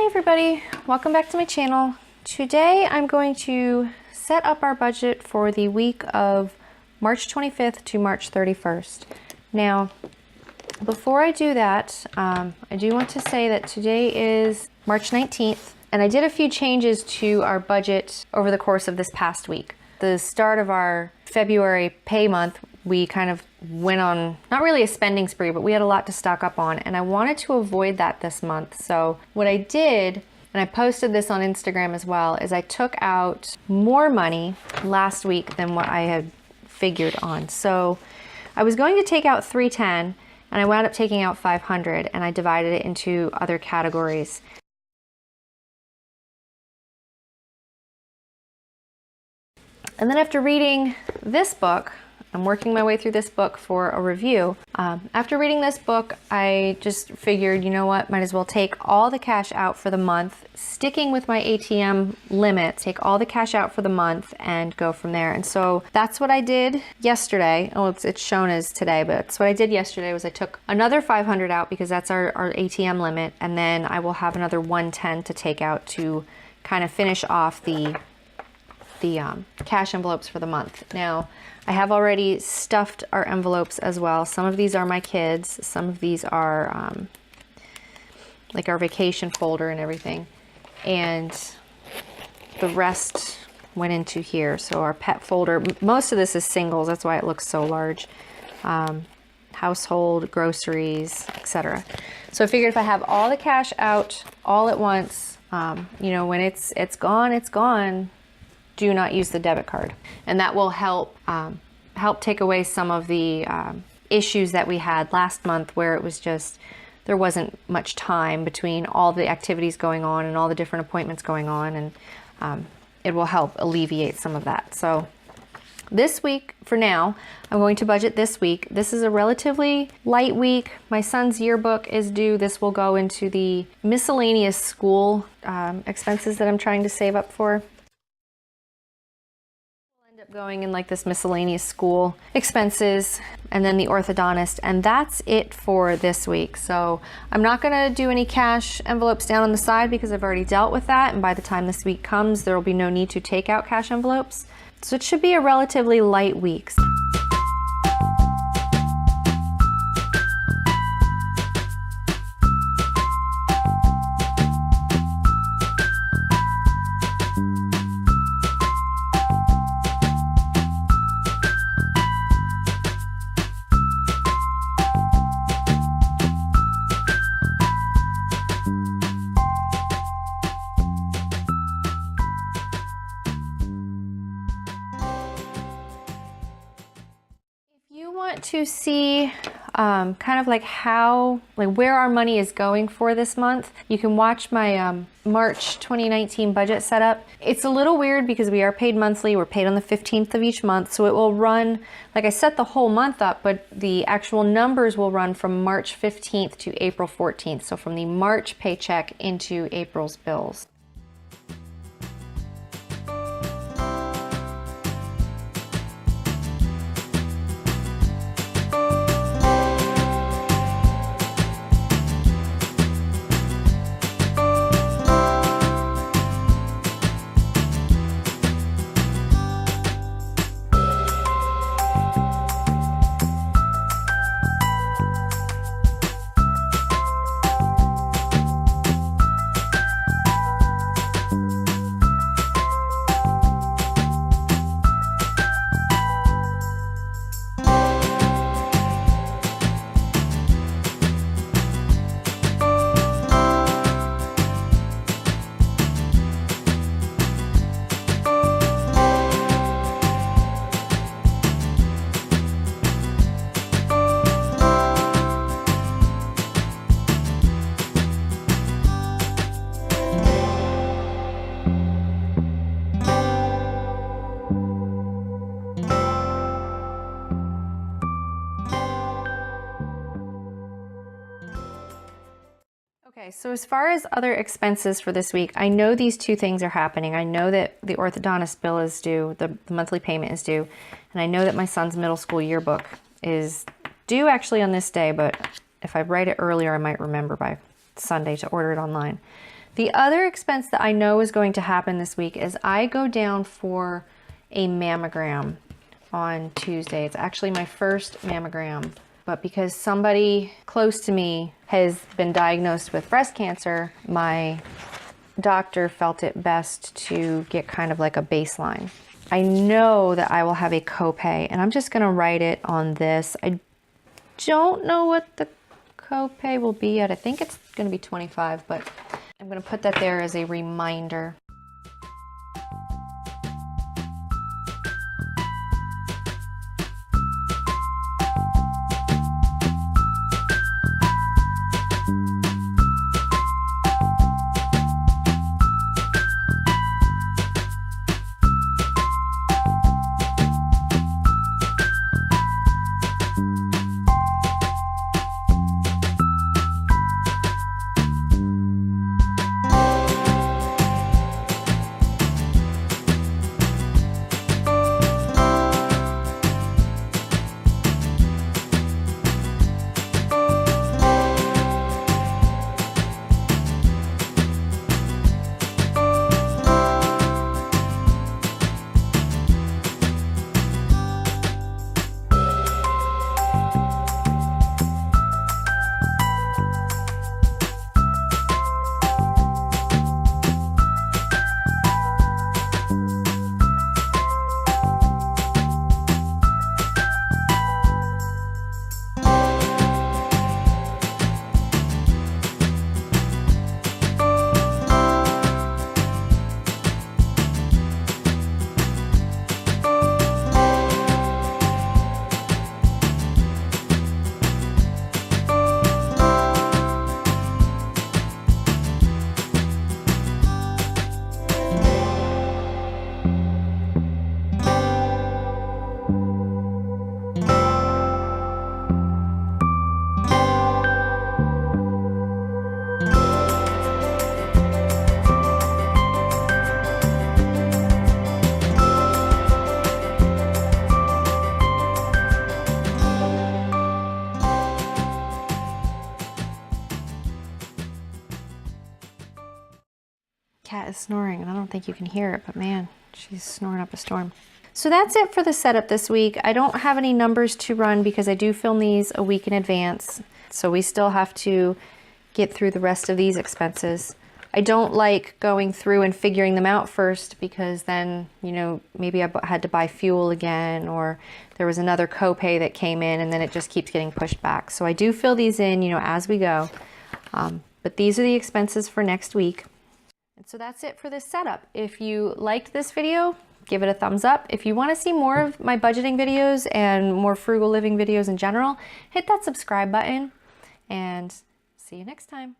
Hi everybody, welcome back to my channel. Today I'm going to set up our budget for the week of March 25th to March 31st. Now, before I do that, I do want to say that today is March 19th, and I did a few changes to our budget over the course of this past week. The start of our February pay month, we kind of went on, not really a spending spree, but we had a lot to stock up on, and I wanted to avoid that this month. So what I did, and I posted this on Instagram as well, is I took out more money last week than what I had figured on. So I was going to take out $310, and I wound up taking out $500, and I divided it into other categories. And then after reading this book, I'm working my way through this book for a review. After reading this book, I just figured, you know what, might as well take all the cash out for the month, sticking with my ATM limit, take all the cash out for the month and go from there. And so that's what I did yesterday. Oh, it's shown as today, but that's what I did yesterday was I took another $500 out because that's our ATM limit. And then I will have another $110 to take out to kind of finish off the cash envelopes for the month. Now, I have already stuffed our envelopes as well. Some of these are my kids. Some of these are like our vacation folder and everything. And the rest went into here. So our pet folder, most of this is singles. That's why it looks so large. Household, groceries, etc. So I figured if I have all the cash out all at once, you know, when it's gone, it's gone. Do not use the debit card, and that will help take away some of the issues that we had last month, where it was just there wasn't much time between all the activities going on and all the different appointments going on, and it will help alleviate some of that. So this week, for now, I'm going to budget this week. This is a relatively light week. My son's yearbook is due. This will go into the miscellaneous school expenses that I'm trying to save up for. Going in like this miscellaneous school expenses, and then the orthodontist, and that's it for this week. So I'm not going to do any cash envelopes down on the side because I've already dealt with that, and by the time this week comes there will be no need to take out cash envelopes. So it should be a relatively light week. To see kind of like where our money is going for this month, you can watch my March 2019 budget setup. It's a little weird because we are paid monthly. We're paid on the 15th of each month, so it will run, like I set the whole month up, but the actual numbers will run from March 15th to April 14th. So from the March paycheck into April's bills. Okay, so as far as other expenses for this week, I know these two things are happening. I know that the orthodontist bill is due, the monthly payment is due, and I know that my son's middle school yearbook is due actually on this day, but if I write it earlier, I might remember by Sunday to order it online. The other expense that I know is going to happen this week is I go down for a mammogram on Tuesday. It's actually my first mammogram, but because somebody close to me has been diagnosed with breast cancer, my doctor felt it best to get kind of like a baseline. I know that I will have a copay, and I'm just gonna write it on this. I don't know what the copay will be yet. I think it's gonna be 25, but I'm gonna put that there as a reminder. Cat is snoring, and I don't think you can hear it, but man, she's snoring up a storm. So that's it for the setup this week. I don't have any numbers to run because I do film these a week in advance, so we still have to get through the rest of these expenses. I don't like going through and figuring them out first because then, you know, maybe I had to buy fuel again, or there was another copay that came in, and then it just keeps getting pushed back. So I do fill these in, you know, as we go. But these are the expenses for next week. And so that's it for this setup. If you liked this video, give it a thumbs up. If you want to see more of my budgeting videos and more frugal living videos in general, hit that subscribe button, and see you next time.